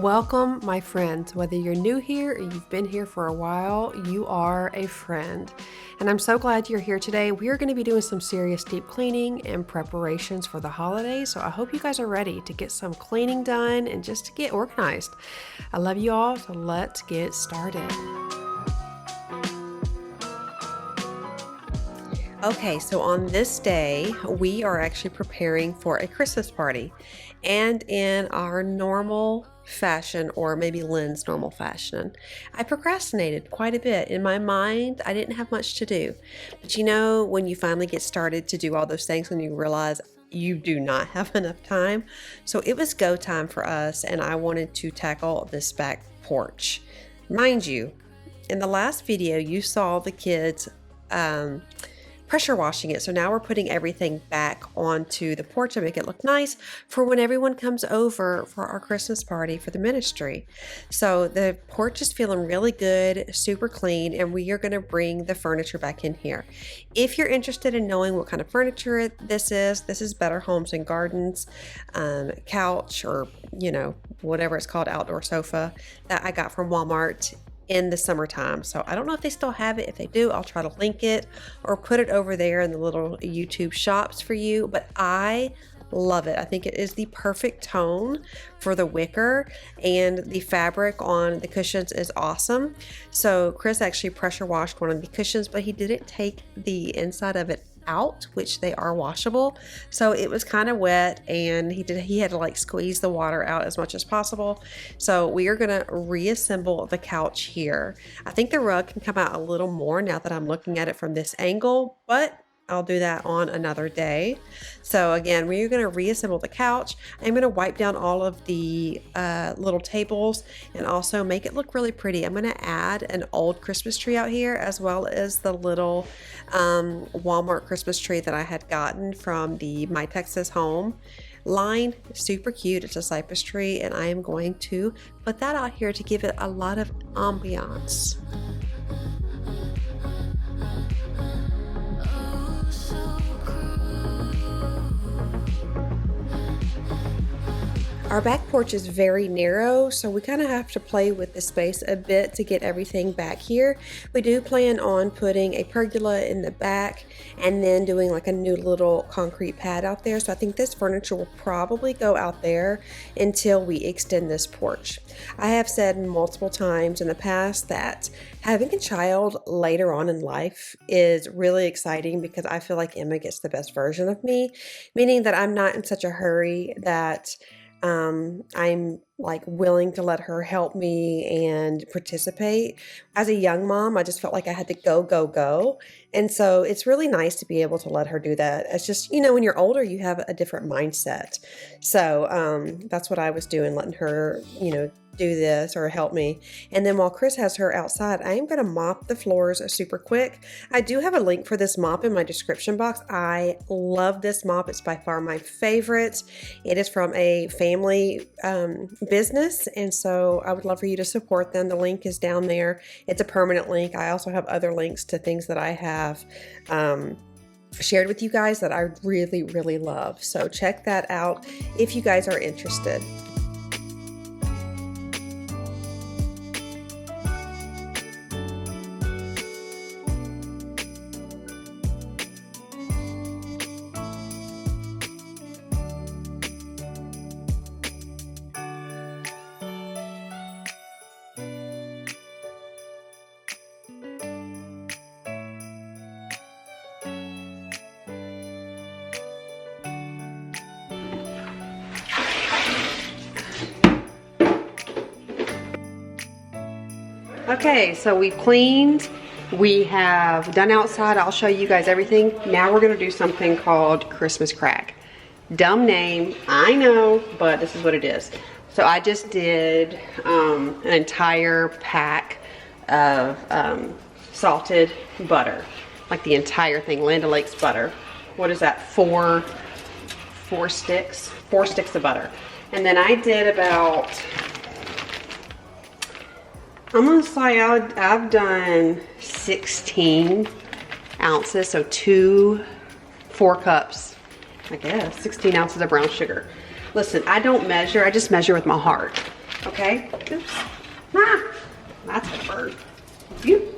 Welcome, my friends. Whether you're new here or you've been here for a while, you are a friend. And I'm so glad you're here today. We are going to be doing some serious deep cleaning and preparations for the holidays. So I hope you guys are ready to get some cleaning done and just to get organized. I love you all, so let's get started. Okay, so on this day, we are actually preparing for a Christmas party. And in our normal fashion, or maybe Lynn's normal fashion, I procrastinated quite a bit. In my mind, I didn't have much to do. But you know, when you finally get started to do all those things, when you realize you do not have enough time. So it was go time for us, and I wanted to tackle this back porch. Mind you, in the last video, you saw the kids pressure washing it. So now we're putting everything back onto the porch to make it look nice for when everyone comes over for our Christmas party for the ministry. So the porch is feeling really good, super clean, and we are going to bring the furniture back in here. If you're interested in knowing what kind of furniture this is Better Homes and Gardens couch, or whatever it's called, outdoor sofa that I got from Walmart in the summertime. So I don't know if they still have it. If they do, I'll try to link it or put it over there in the little YouTube shops for you. But I love it. I think it is the perfect tone for the wicker, and the fabric on the cushions is awesome. So Chris actually pressure washed one of the cushions, but he didn't take the inside of it out, which they are washable. So it was kind of wet, and he had to like squeeze the water out as much as possible. So we are going to reassemble the couch here. I think the rug can come out a little more now that I'm looking at it from this angle, but I'll do that on another day. So again, we're going to reassemble the couch. I'm going to wipe down all of the little tables and also make it look really pretty. I'm going to add an old Christmas tree out here, as well as the little Walmart Christmas tree that I had gotten from the My Texas Home line. Super cute. It's a cypress tree, and I am going to put that out here to give it a lot of ambiance. Our back porch is very narrow, so we kind of have to play with the space a bit to get everything back here. We do plan on putting a pergola in the back and then doing like a new little concrete pad out there. So I think this furniture will probably go out there until we extend this porch. I have said multiple times in the past that having a child later on in life is really exciting, because I feel like Emma gets the best version of me, meaning that I'm not in such a hurry that I'm like willing to let her help me and participate. As a young mom, I just felt like I had to go. And so it's really nice to be able to let her do that. It's just, when you're older, you have a different mindset. So that's what I was doing, letting her, do this or help me. And then while Chris has her outside, I am going to mop the floors super quick. I do have a link for this mop in my description box. I love this mop. It's by far my favorite. It is from a family business, and so I would love for you to support them. The link is down there. It's a permanent link. I also have other links to things that I have shared with you guys that I really, really love. So check that out if you guys are interested. Okay, so we've cleaned, we have done outside. I'll show you guys everything. Now we're gonna do something called Christmas crack. Dumb name, I know, but this is what it is. So I just did an entire pack of salted butter, like the entire thing, Land O'Lakes butter. What is that, four sticks of butter. And then I did about, I'm gonna say I've done 16 ounces, so 4 cups, I guess, 16 ounces of brown sugar. Listen, I don't measure, I just measure with my heart. Okay, oops, ah, that's a bird. Phew.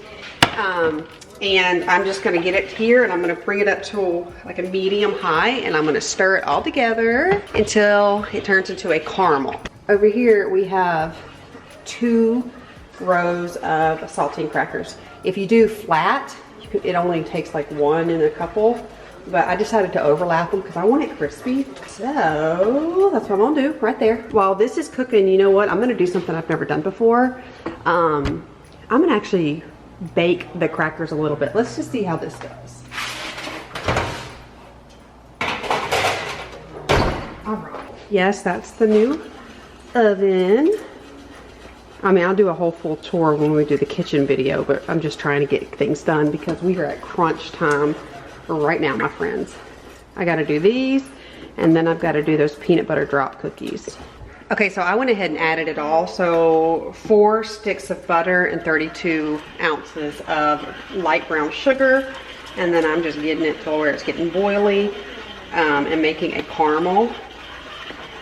And I'm just gonna get it here and I'm gonna bring it up to like a medium high and I'm gonna stir it all together until it turns into a caramel. Over here we have 2 rows of saltine crackers. If you do flat, it only takes like 1 in a couple, but I decided to overlap them because I want it crispy. So that's what I'm gonna do right there. While this is cooking, you know what? I'm gonna do something I've never done before. I'm gonna actually bake the crackers a little bit. Let's just see how this goes. All right. Yes, that's the new oven. I mean, I'll do a whole full tour when we do the kitchen video, but I'm just trying to get things done because we are at crunch time right now, my friends. I gotta do these, and then I've gotta do those peanut butter drop cookies. Okay, so I went ahead and added it all. So 4 sticks of butter and 32 ounces of light brown sugar. And then I'm just getting it to where it's getting boily and making a caramel.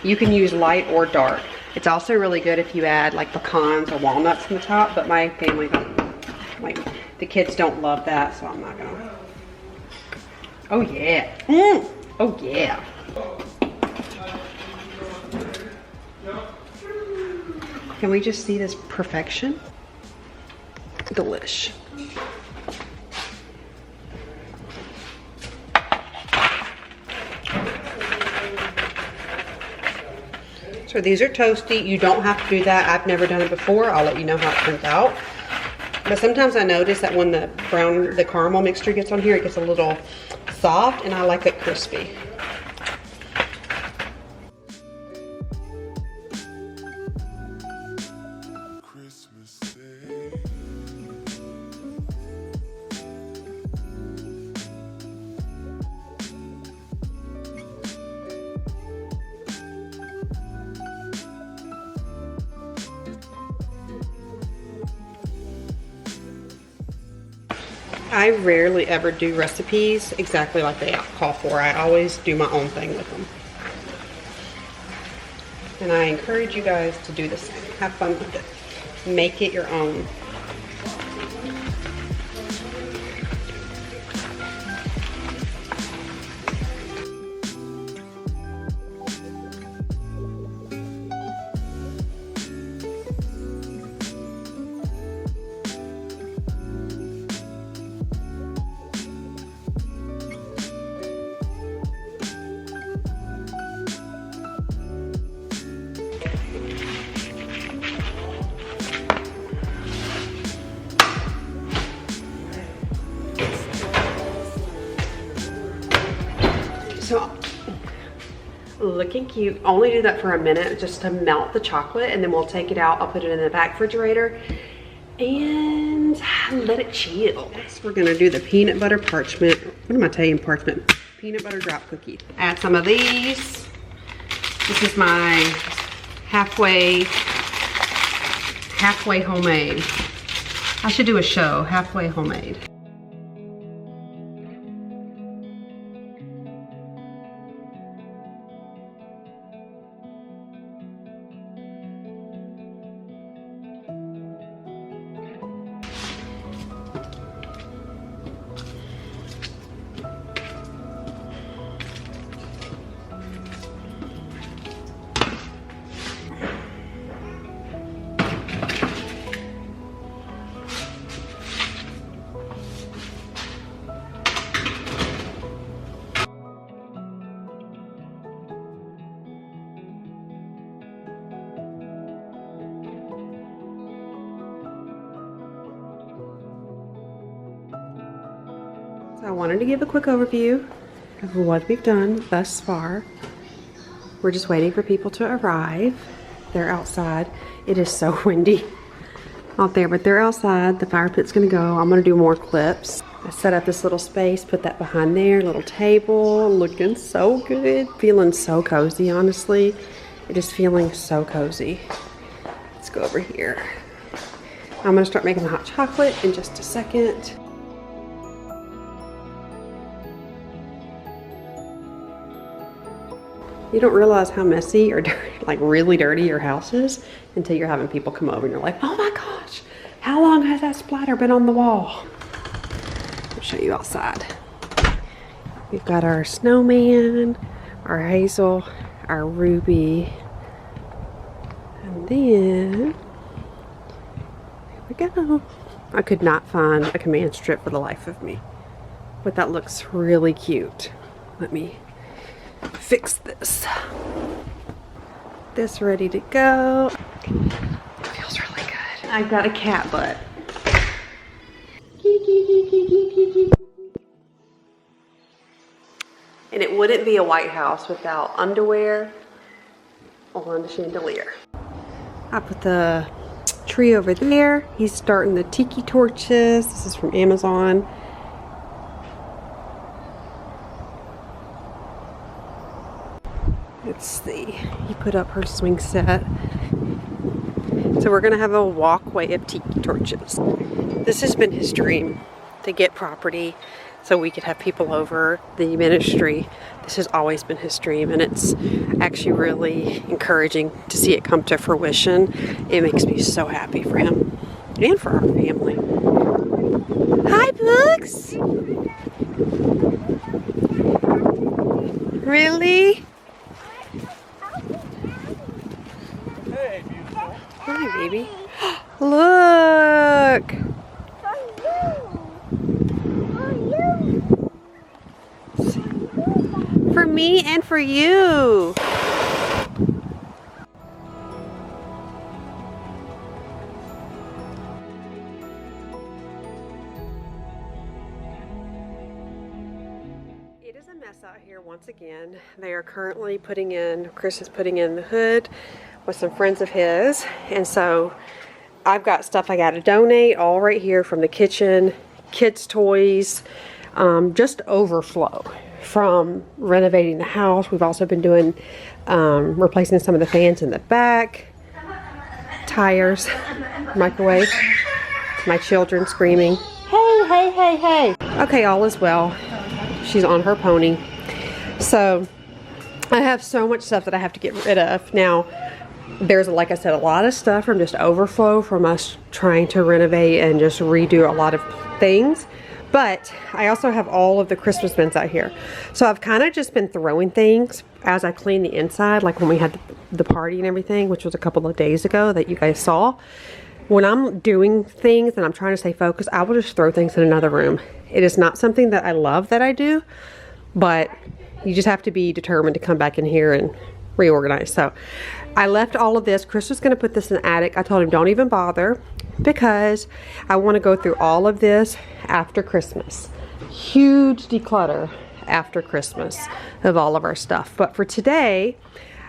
You can use light or dark. It's also really good if you add like pecans or walnuts in the top, but my family don't, like the kids don't love that, so I'm not gonna. Oh yeah, oh yeah. Can we just see this perfection? Delish. So these are toasty. You don't have to do that. I've never done it before. I'll let you know how it turns out. But sometimes I notice that when the caramel mixture gets on here, it gets a little soft, and I like it crispy. I rarely ever do recipes exactly like they call for. I always do my own thing with them. And I encourage you guys to do the same. Have fun with it. Make it your own. So, looking cute. Only do that for a minute just to melt the chocolate, and then we'll take it out. I'll put it in the back refrigerator and let it chill. Next, we're gonna do the peanut butter parchment. What am I telling you? Parchment. Peanut butter drop cookie. Add some of these. This is my halfway homemade. I should do a show, halfway homemade. So I wanted to give a quick overview of what we've done thus far. We're just waiting for people to arrive. They're outside. It is so windy out there, but they're outside. The fire pit's gonna go. I'm gonna do more clips. I set up this little space, put that behind there, little table, looking so good. Feeling so cozy, honestly. It is feeling so cozy. Let's go over here. I'm gonna start making the hot chocolate in just a second. You don't realize how messy or dirty, like really dirty your house is until you're having people come over and you're like, oh my gosh, how long has that splatter been on the wall? I'll show you outside. We've got our snowman, our Hazel, our Ruby, and then, here we go. I could not find a command strip for the life of me, but that looks really cute. Let me fix this. This ready to go. It feels really good. I've got a cat butt. And it wouldn't be a White House without underwear on the chandelier. I put the tree over there. He's starting the tiki torches. This is from Amazon. Let's see. He put up her swing set. So we're gonna have a walkway of tiki torches. This has been his dream, to get property so we could have people over the ministry. This has always been his dream, and it's actually really encouraging to see it come to fruition. It makes me so happy for him and for our family. Hi, Books! Really? Hey, beautiful. Hi, baby. Look! For me and for you. It is a mess out here once again. They are currently Chris is putting in the hood with some friends of his, and so I've got stuff I got to donate all right here from the kitchen, kids' toys, just overflow from renovating the house. We've also been doing replacing some of the fans in the back, tires, microwave, my children screaming, hey, hey, hey, hey. Okay, all is well. She's on her pony. So I have so much stuff that I have to get rid of. Now, there's, like I said, a lot of stuff from just overflow from us trying to renovate and just redo a lot of things. But I also have all of the Christmas bins out here. So I've kind of just been throwing things as I clean the inside, like when we had the party and everything, which was a couple of days ago that you guys saw. When I'm doing things and I'm trying to stay focused, I will just throw things in another room. It is not something that I love that I do, but you just have to be determined to come back in here and reorganize. So I left all of this. Chris was going to put this in the attic. I told him don't even bother because I want to go through all of this after Christmas. Huge declutter after Christmas of all of our stuff. But for today,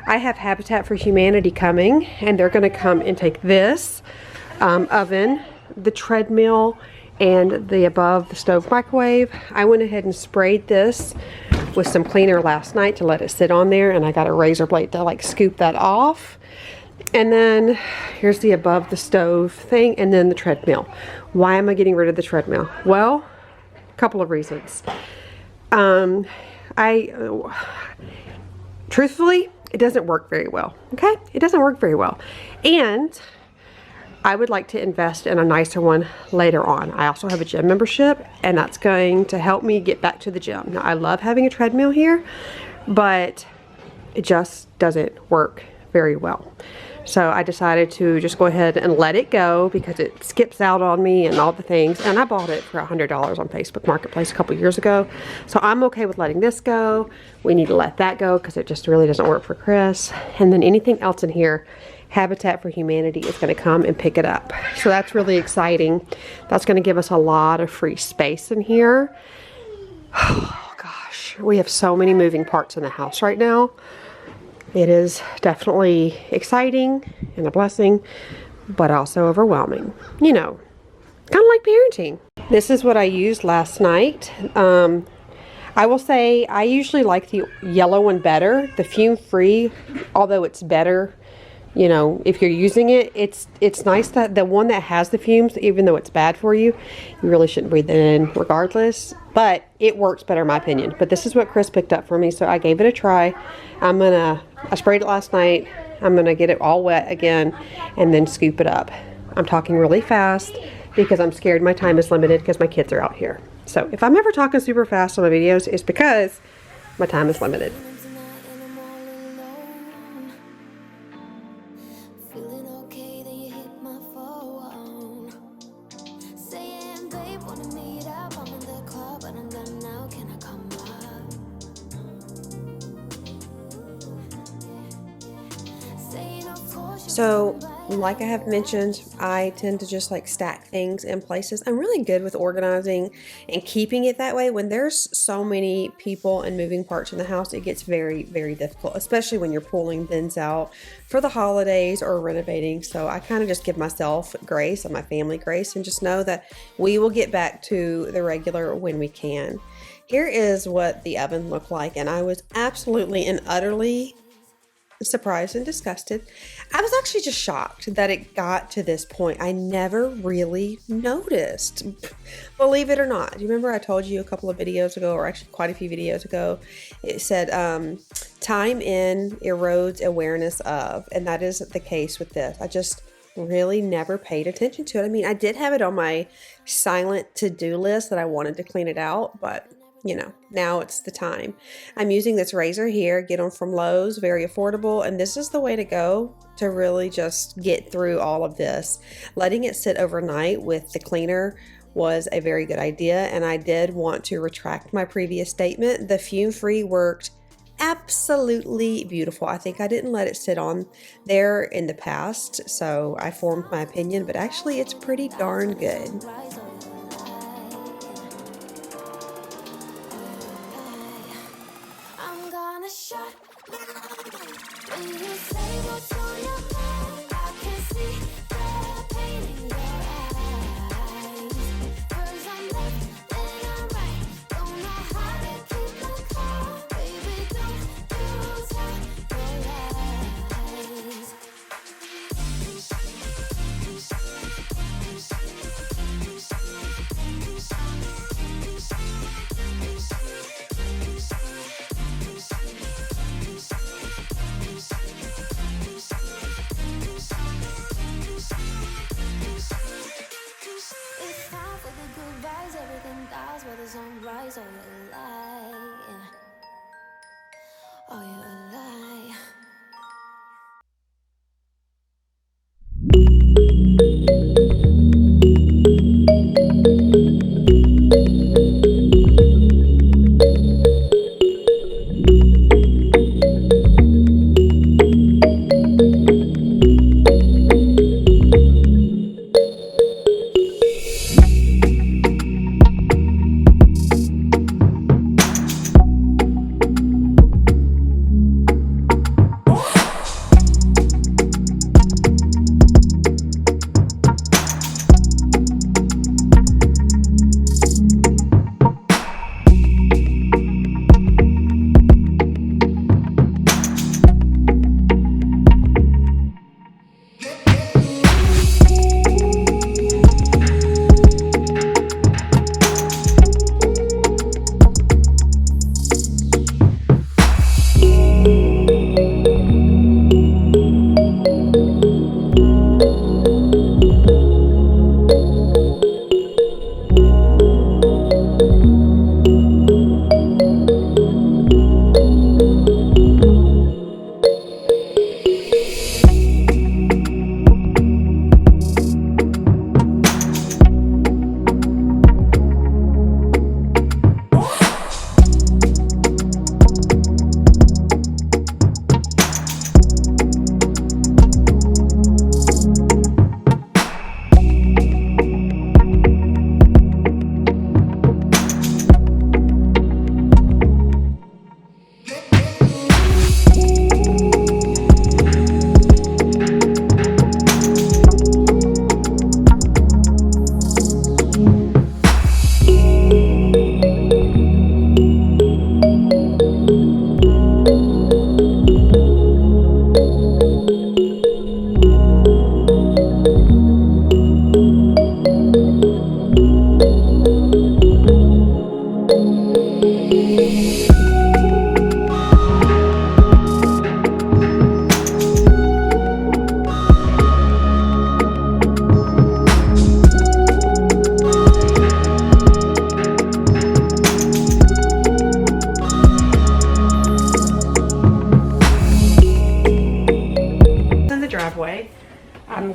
I have Habitat for Humanity coming, and they're going to come and take this oven, the treadmill, and the above the stove microwave. I went ahead and sprayed this with some cleaner last night to let it sit on there, and I got a razor blade to like scoop that off. And then here's the above the stove thing, and then the treadmill. Why am I getting rid of the treadmill? Well, a couple of reasons. Truthfully, it doesn't work very well. Okay, it doesn't work very well, and I would like to invest in a nicer one later on. I also have a gym membership, and that's going to help me get back to the gym. Now, I love having a treadmill here, but it just doesn't work very well. So I decided to just go ahead and let it go because it skips out on me and all the things. And I bought it for $100 on Facebook Marketplace a couple years ago. So I'm okay with letting this go. We need to let that go because it just really doesn't work for Chris. And then anything else in here, Habitat for Humanity is going to come and pick it up. So that's really exciting. That's going to give us a lot of free space in here. Oh gosh, we have so many moving parts in the house right now. It is definitely exciting and a blessing, but also overwhelming. You know, kind of like parenting. This is what I used last night. I will say I usually like the yellow one better, the fume-free, although it's better. You know, if you're using it, it's nice that the one that has the fumes, even though it's bad for you, you really shouldn't breathe it in regardless. but it works better in my opinion. But this is what Chris picked up for me, so I gave it a try. I sprayed it last night. I'm gonna get it all wet again and then scoop it up. I'm talking really fast because I'm scared my time is limited because my kids are out here. So if I'm ever talking super fast on my videos, it's because my time is limited. So, like I have mentioned, I tend to just like stack things in places. I'm really good with organizing and keeping it that way. When there's so many people and moving parts in the house, it gets very, very difficult, especially when you're pulling bins out for the holidays or renovating. So I kind of just give myself grace and my family grace and just know that we will get back to the regular when we can. Here is what the oven looked like, and I was absolutely and utterly surprised and disgusted. I was actually just shocked that it got to this point. I never really noticed, believe it or not. Do you remember I told you a couple of videos ago, or actually quite a few videos ago, it said time in erodes awareness of, and that is the case with this. I just really never paid attention to it. I mean, I did have it on my silent to-do list that I wanted to clean it out, but you know, now it's the time. I'm using this razor here, get them from Lowe's, very affordable, and this is the way to go to really just get through all of this. Letting it sit overnight with the cleaner was a very good idea, and I did want to retract my previous statement. The fume-free worked absolutely beautiful. I think I didn't let it sit on there in the past, so I formed my opinion, but actually it's pretty darn good.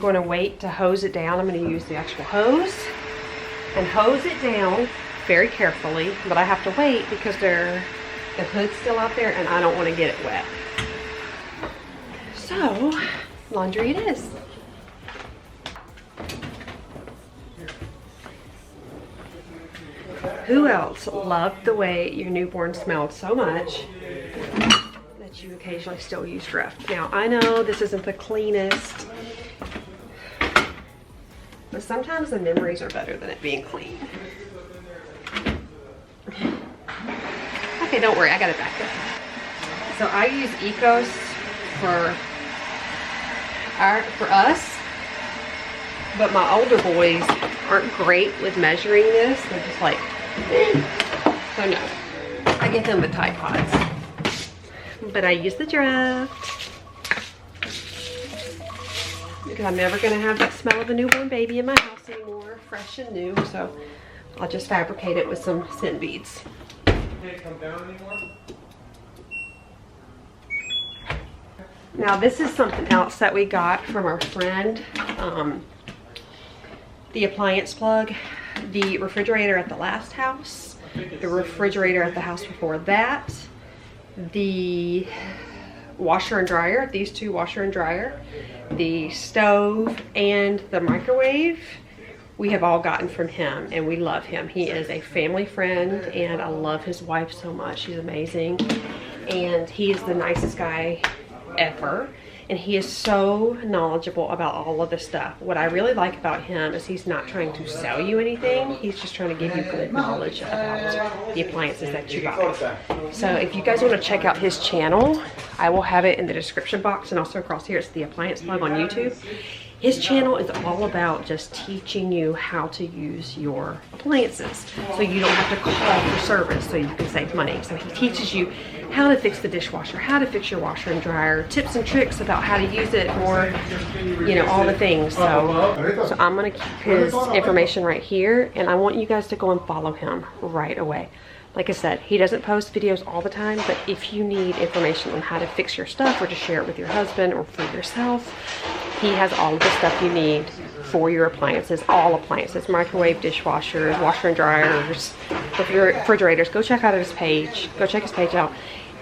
going to wait to hose it down. I'm going to use the actual hose and hose it down very carefully, but I have to wait because the hood's still out there and I don't want to get it wet. So, laundry it is. Who else loved the way your newborn smelled so much that you occasionally still use Dreft? Now, I know this isn't the cleanest, but sometimes the memories are better than it being clean. Okay, don't worry, I got it back there. So I use Ecos for us, but my older boys aren't great with measuring this. They're just like, so no, I get them with Tide Pods. But I use the Dreft because I'm never gonna have that smell of a newborn baby in my house anymore, fresh and new. So I'll just fabricate it with some scent beads. Can't come down anymore? Now this is something else that we got from our friend, the appliance plug, the refrigerator at the last house, the refrigerator at the house before that, the washer and dryer, these two washer and dryer, the stove, and the microwave. We have all gotten from him and we love him. He is a family friend and I love his wife so much. She's amazing and he is the nicest guy ever. And he is so knowledgeable about all of this stuff. What I really like about him is he's not trying to sell you anything. He's just trying to give you good knowledge about the appliances that you buy. So if you guys want to check out his channel, I will have it in the description box and also across here. It's the Appliance Plug on YouTube. His channel is all about just teaching you how to use your appliances so you don't have to call for service so you can save money. So he teaches you how to fix the dishwasher, how to fix your washer and dryer, tips and tricks about how to use it, or, you know, all the things. So I'm going to keep his information right here and I want you guys to go and follow him right away. Like I said, he doesn't post videos all the time, but if you need information on how to fix your stuff or to share it with your husband or for yourself, he has all of the stuff you need for your appliances, all appliances, microwave, dishwashers, washer and dryers, refrigerators. Go check out his page. Go check his page out.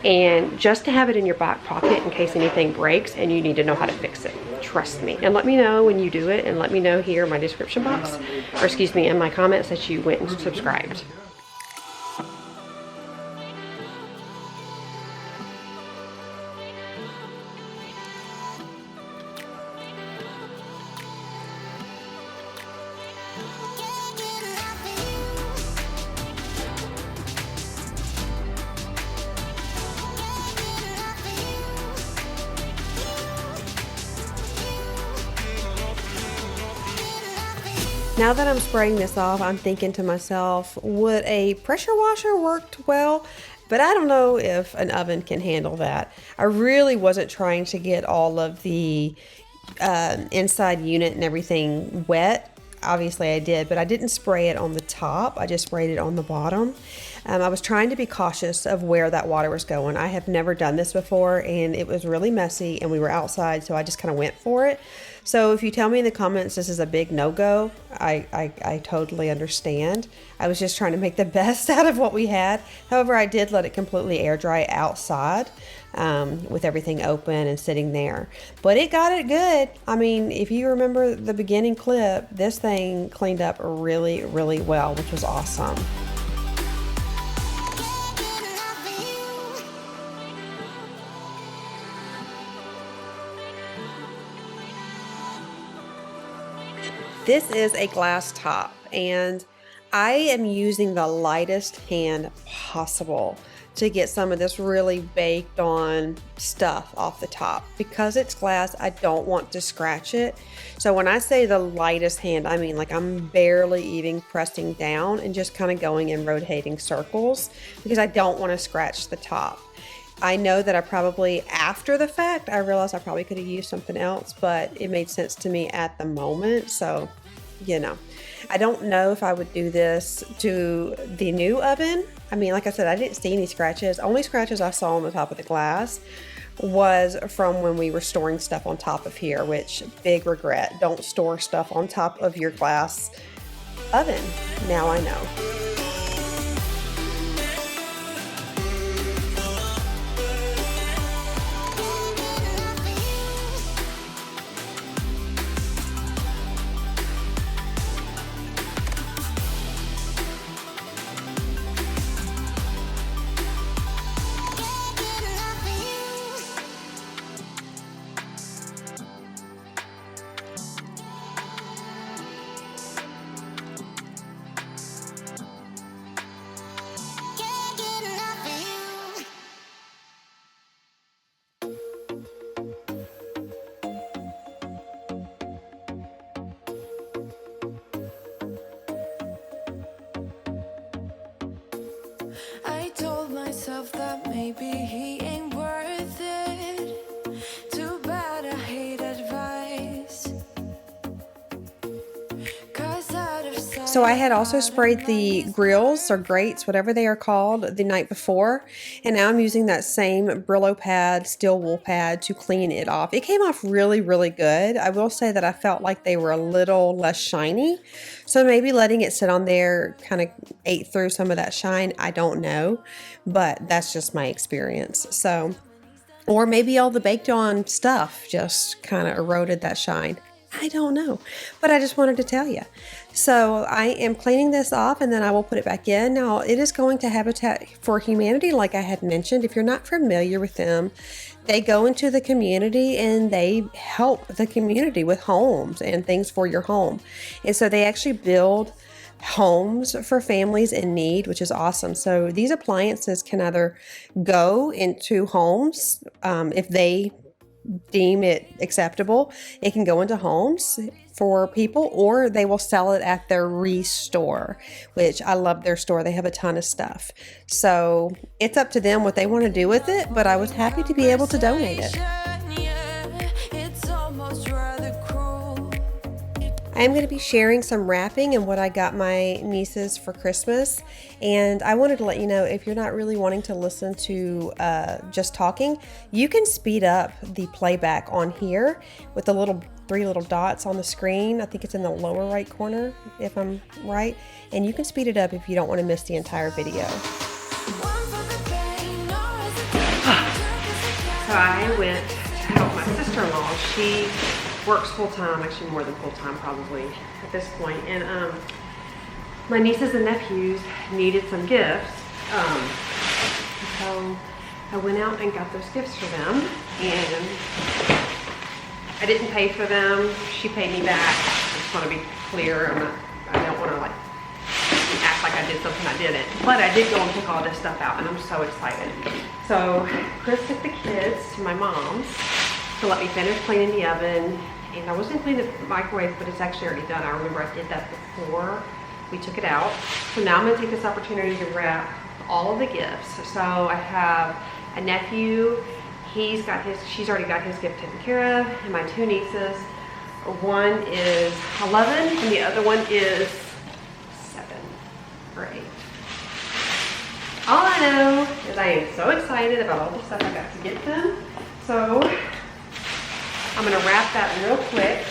And just to have it in your back pocket in case anything breaks and you need to know how to fix it. Trust me. And let me know when you do it, and let me know here in my description box, or excuse me, in my comments that you went and subscribed. Now that I'm spraying this off, I'm thinking to myself, would a pressure washer work well? But I don't know if an oven can handle that. I really wasn't trying to get all of the inside unit and everything wet. Obviously I did, but I didn't spray it on the top. I just sprayed it on the bottom. I was trying to be cautious of where that water was going. I have never done this before and it was really messy and we were outside, so I just kind of went for it. So if you tell me in the comments this is a big no-go, I totally understand. I was just trying to make the best out of what we had. However, I did let it completely air dry outside with everything open and sitting there. But it got it good. I mean, if you remember the beginning clip, this thing cleaned up really, really well, which was awesome. This is a glass top and I am using the lightest hand possible to get some of this really baked on stuff off the top. Because it's glass, I don't want to scratch it. So when I say the lightest hand, I mean like I'm barely even pressing down and just kind of going in rotating circles because I don't want to scratch the top. I know that I probably, after the fact, I realized I probably could have used something else, but it made sense to me at the moment. So, you know, I don't know if I would do this to the new oven. I mean, like I said, I didn't see any scratches. Only scratches I saw on the top of the glass was from when we were storing stuff on top of here, which big regret. Don't store stuff on top of your glass oven. Now I know. I told myself that maybe he ain't worth it. Too bad I hate advice. 'Cause out of sight, So I had also sprayed the grills or grates, whatever they are called, the night before. And now I'm using that same Brillo pad, steel wool pad to clean it off. It came off really, really good. I will say that I felt like they were a little less shiny. So maybe letting it sit on there kind of ate through some of that shine. I don't know, but that's just my experience. So, or maybe all the baked on stuff just kind of eroded that shine. I don't know, but I just wanted to tell you. So I am cleaning this off and then I will put it back in. Now it is going to Habitat for Humanity, like I had mentioned. If you're not familiar with them, they go into the community and they help the community with homes and things for your home. And so they actually build homes for families in need, which is awesome. So these appliances can either go into homes if they deem it acceptable. It can go into homes for people, or they will sell it at their restore, which I love their store. They have a ton of stuff. So it's up to them what they want to do with it, but I was happy to be able to donate it. it's almost rather cruel. I am going to be sharing some wrapping and what I got my nieces for Christmas. And I wanted to let you know, if you're not really wanting to listen to just talking, you can speed up the playback on here with the three little dots on the screen. I think it's in the lower right corner, if I'm right. And you can speed it up if you don't want to miss the entire video. One for the pain, no hesitation. So I went to help my sister-in-law. She works full-time, actually more than full-time probably at this point. And my nieces and nephews needed some gifts. So I went out and got those gifts for them. And I didn't pay for them. She paid me back. I just want to be clear. I don't want to like act like I did something I didn't. But I did go and pick all this stuff out, and I'm so excited. So Chris took the kids to my mom's to let me finish cleaning the oven. And I was going to clean the microwave, but it's actually already done. I remember I did that before we took it out. So now I'm going to take this opportunity to wrap all of the gifts. So I have a nephew. She's already got his gift taken care of. And my two nieces, one is 11 and the other one is 7 or 8. All I know is I am so excited about all the stuff I got to get them. So I'm gonna wrap that real quick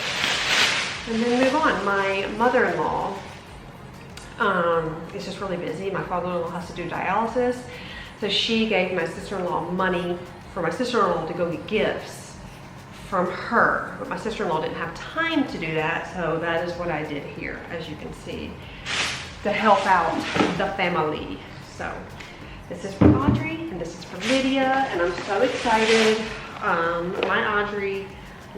and then move on. My mother-in-law is just really busy. My father-in-law has to do dialysis. So she gave my sister-in-law money for my sister-in-law to go get gifts from her. But my sister-in-law didn't have time to do that, so that is what I did here, as you can see, to help out the family. So this is for Audrey and this is for Lydia, and I'm so excited. My Audrey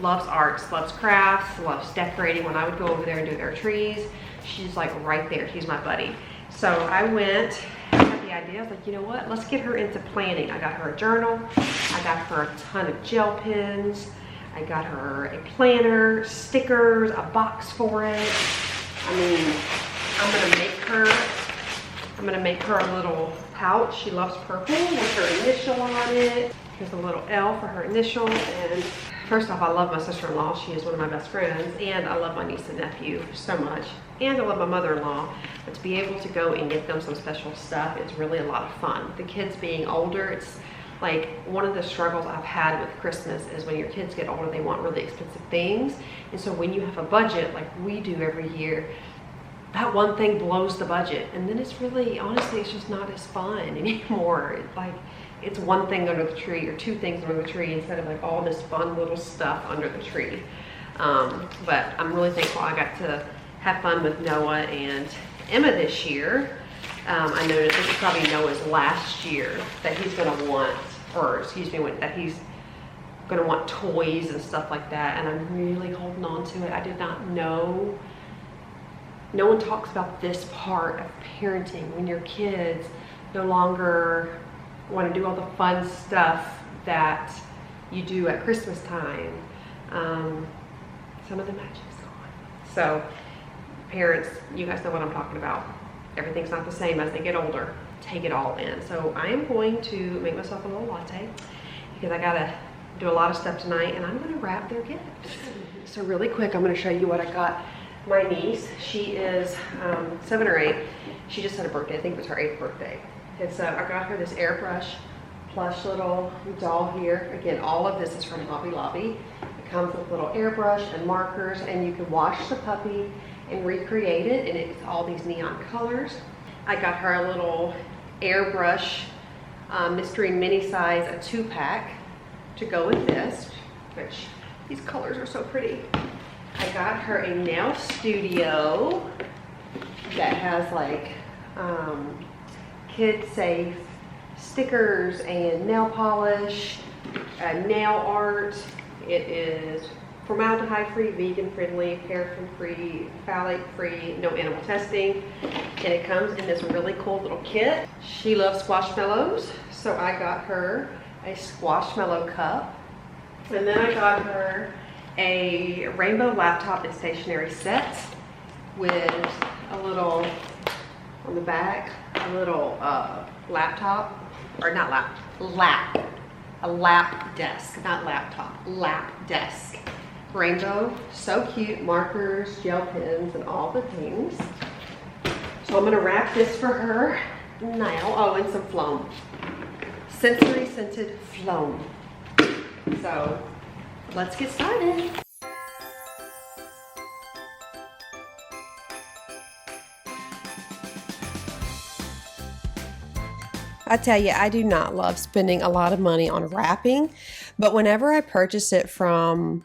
loves arts, loves crafts, loves decorating. When I would go over there and do their trees, she's like right there. She's my buddy. So I went, I had the idea, I was like, you know what? Let's get her into planning. I got her a journal. I got her a ton of gel pens. I got her a planner, stickers, a box for it. I mean, I'm gonna make her a little pouch. She loves purple with her initial on it. Here's a little L for her initial. And first off, I love my sister-in-law. She is one of my best friends. And I love my niece and nephew so much. And I love my mother-in-law. But to be able to go and get them some special stuff is really a lot of fun. The kids being older, it's Like, one of the struggles I've had with Christmas is when your kids get older, they want really expensive things. And so when you have a budget, like we do every year, that one thing blows the budget. And then it's really, honestly, it's just not as fun anymore. It's one thing under the tree or two things under the tree instead of like all this fun little stuff under the tree. But I'm really thankful I got to have fun with Noah and Emma this year. I noticed this is probably Noah's last year that he's gonna want, or excuse me, that he's gonna want toys and stuff like that, and I'm really holding on to it. I did not know. No one talks about this part of parenting when your kids no longer want to do all the fun stuff that you do at Christmas time. Some of the magic's gone. So parents, you guys know what I'm talking about. Everything's not the same as they get older. Take it all in. So I am going to make myself a little latte because I gotta do a lot of stuff tonight, and I'm gonna wrap their gifts. So really quick, I'm gonna show you what I got my niece. She is 7 or 8. She just had a birthday. I think it was her 8th birthday. And so I got her this airbrush plush little doll here. Again, all of this is from Hobby Lobby. It comes with little airbrush and markers, and you can wash the puppy and recreate it, and it's all these neon colors. I got her a little airbrush mystery mini size, a 2-pack to go with this, which these colors are so pretty. I got her a nail studio that has like kid safe stickers and nail polish, nail art. It is formaldehyde free, vegan friendly, paraffin free, phthalate free, no animal testing, and it comes in this really cool little kit. She loves squashmallows, so I got her a squashmallow cup, and then I got her a rainbow laptop and stationery set with a little, on the back, a little laptop, or not a lap desk, not laptop, lap desk. Rainbow, so cute, markers, gel pens, and all the things. So I'm gonna wrap this for her now. Oh, and some Floam. Sensory scented Floam. So let's get started. I tell you, I do not love spending a lot of money on wrapping, but whenever I purchase it from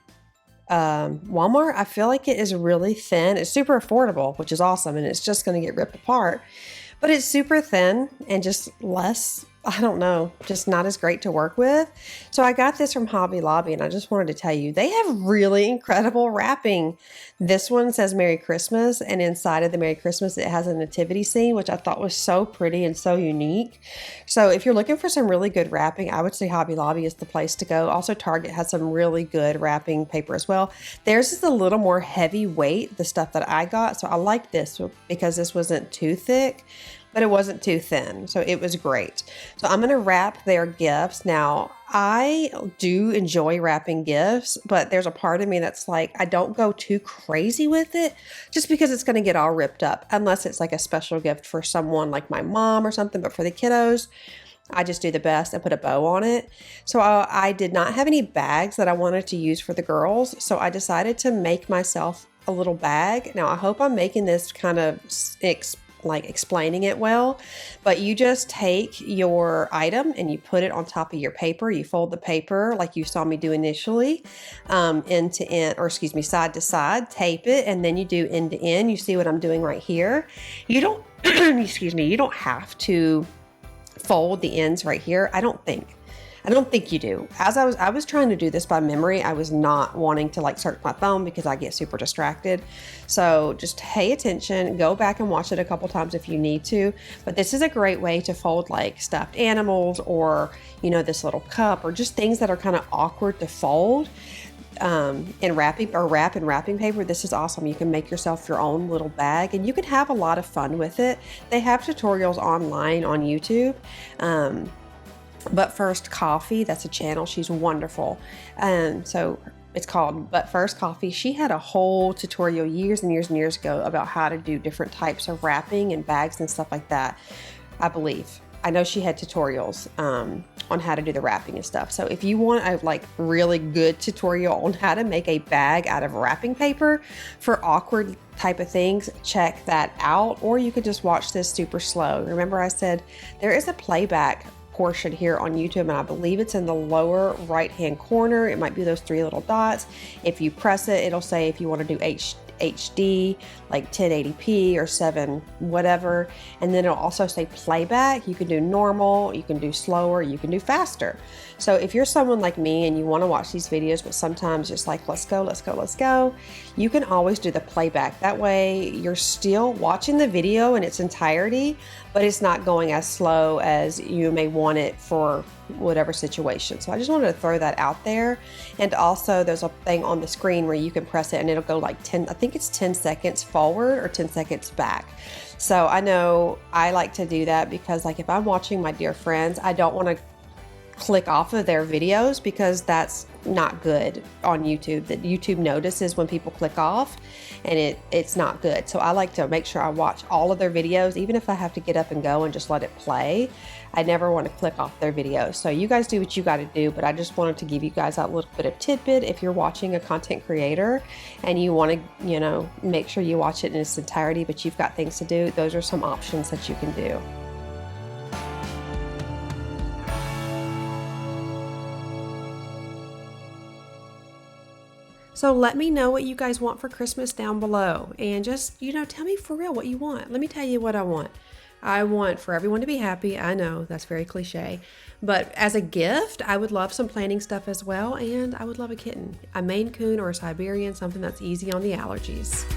Walmart, I feel like it is really thin. It's super affordable, which is awesome, and it's just going to get ripped apart. But it's super thin and just less, I don't know, just not as great to work with. So I got this from Hobby Lobby, and I just wanted to tell you, they have really incredible wrapping. This one says Merry Christmas, and inside of the Merry Christmas, it has a nativity scene, which I thought was so pretty and so unique. So if you're looking for some really good wrapping, I would say Hobby Lobby is the place to go. Also, Target has some really good wrapping paper as well. Theirs is a little more heavyweight, the stuff that I got. So I like this because this wasn't too thick, but it wasn't too thin. So it was great. So I'm going to wrap their gifts. Now, I do enjoy wrapping gifts, but there's a part of me that's like, I don't go too crazy with it just because it's going to get all ripped up, unless it's like a special gift for someone like my mom or something. But for the kiddos, I just do the best and put a bow on it. So I did not have any bags that I wanted to use for the girls. So I decided to make myself a little bag. Now, I hope I'm making this kind of explaining it well, but you just take your item and you put it on top of your paper. You fold the paper like you saw me do initially, end to end, or excuse me, side to side, tape it, and then you do end to end. You see what I'm doing right here. You don't, excuse me, you don't have to fold the ends right here. I don't think you do. As I was trying to do this by memory, I was not wanting to like search my phone because I get super distracted. So just pay attention, go back and watch it a couple times if you need to. But this is a great way to fold like stuffed animals or, you know, this little cup or just things that are kind of awkward to fold in wrapping or wrap in wrapping paper. This is awesome. You can make yourself your own little bag and you can have a lot of fun with it. They have tutorials online on YouTube. But First Coffee, that's a channel. She's wonderful. So it's called But First Coffee. She had a whole tutorial years and years and years ago about how to do different types of wrapping and bags and stuff like that, I believe. I know she had tutorials on how to do the wrapping and stuff. So if you want a like really good tutorial on how to make a bag out of wrapping paper for awkward type of things, check that out. Or you could just watch this super slow. Remember I said there is a playback portion here on YouTube, and I believe it's in the lower right hand corner. It might be those 3 little dots. If you press it, it'll say if you want to do HD, like 1080p or 7 whatever, and then it'll also say playback. You can do normal, you can do slower, you can do faster. So if you're someone like me and you want to watch these videos but sometimes it's like let's go, you can always do the playback. That way you're still watching the video in its entirety, but it's not going as slow as you may want it for whatever situation. So I just wanted to throw that out there. And also there's a thing on the screen where you can press it and it'll go like 10, I think it's 10 seconds forward or 10 seconds back. So I know I like to do that because like if I'm watching my dear friends, I don't want to click off of their videos because that's not good on YouTube. That YouTube notices when people click off and it's not good. So I like to make sure I watch all of their videos, even if I have to get up and go and just let it play. I never want to click off their videos. So you guys do what you got to do, but I just wanted to give you guys a little bit of tidbit. If you're watching a content creator and you want to, you know, make sure you watch it in its entirety, but you've got things to do, those are some options that you can do. So let me know what you guys want for Christmas down below, and just, you know, tell me for real what you want. Let me tell you what I want. I want for everyone to be happy. I know that's very cliche, but as a gift, I would love some planning stuff as well, and I would love a kitten, a Maine Coon or a Siberian, something that's easy on the allergies.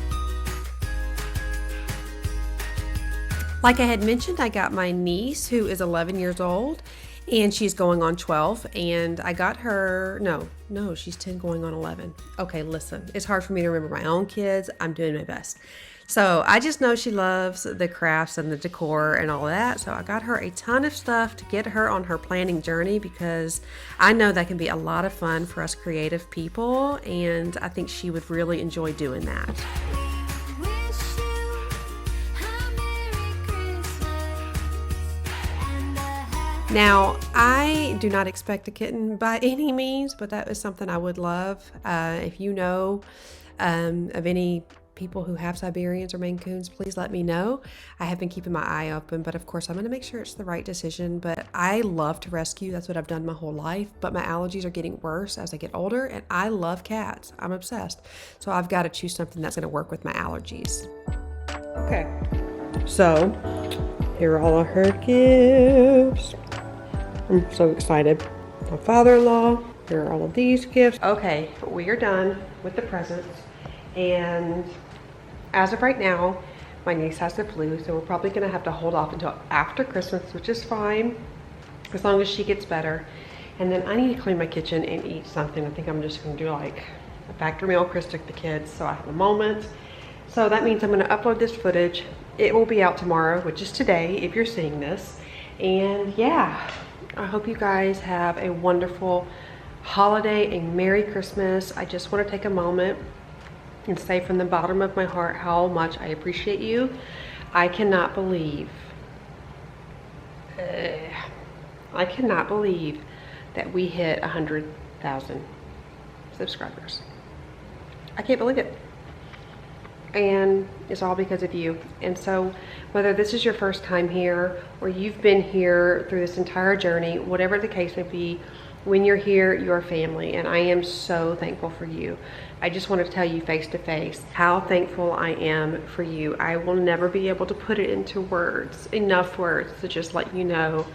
Like I had mentioned, I got my niece who is 11 years old and she's going on 12, and I got her, no, she's 10 going on 11. Okay, listen, it's hard for me to remember my own kids. I'm doing my best. So I just know she loves the crafts and the decor and all that. So I got her a ton of stuff to get her on her planning journey, because I know that can be a lot of fun for us creative people, and I think she would really enjoy doing that. Now, I do not expect a kitten by any means, but that is something I would love. If you know of any people who have Siberians or Maine Coons, please let me know. I have been keeping my eye open, but of course I'm going to make sure it's the right decision. But I love to rescue. That's what I've done my whole life. But my allergies are getting worse as I get older, and I love cats. I'm obsessed. So I've got to choose something that's going to work with my allergies. Okay, so here are all of her gifts. I'm so excited. My father-in-law, here are all of these gifts. Okay, we are done with the presents. And as of right now, my niece has the flu, so we're probably gonna have to hold off until after Christmas, which is fine, as long as she gets better. And then I need to clean my kitchen and eat something. I think I'm just gonna do like a factory meal, Chris took the kids, so I have a moment. So that means I'm gonna upload this footage. It will be out tomorrow, which is today, if you're seeing this. And yeah, I hope you guys have a wonderful holiday, a Merry Christmas. I just want to take a moment and say from the bottom of my heart how much I appreciate you. I cannot believe that we hit 100,000 subscribers. I can't believe it. And it's all because of you. And so whether this is your first time here or you've been here through this entire journey, whatever the case may be, when you're here, you're family, and I am so thankful for you. I just want to tell you face to face how thankful I am for you. I will never be able to put it into words, enough words to just let you know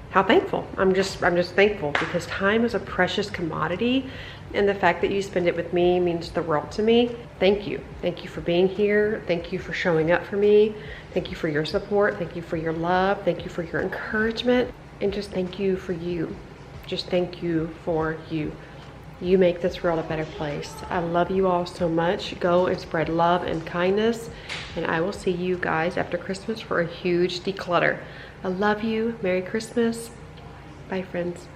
how thankful. I'm just thankful, because time is a precious commodity, and the fact that you spend it with me means the world to me. Thank you. Thank you for being here. Thank you for showing up for me. Thank you for your support. Thank you for your love. Thank you for your encouragement. And just thank you for you. Just thank you for you. You make this world a better place. I love you all so much. Go and spread love and kindness. And I will see you guys after Christmas for a huge declutter. I love you. Merry Christmas. Bye, friends.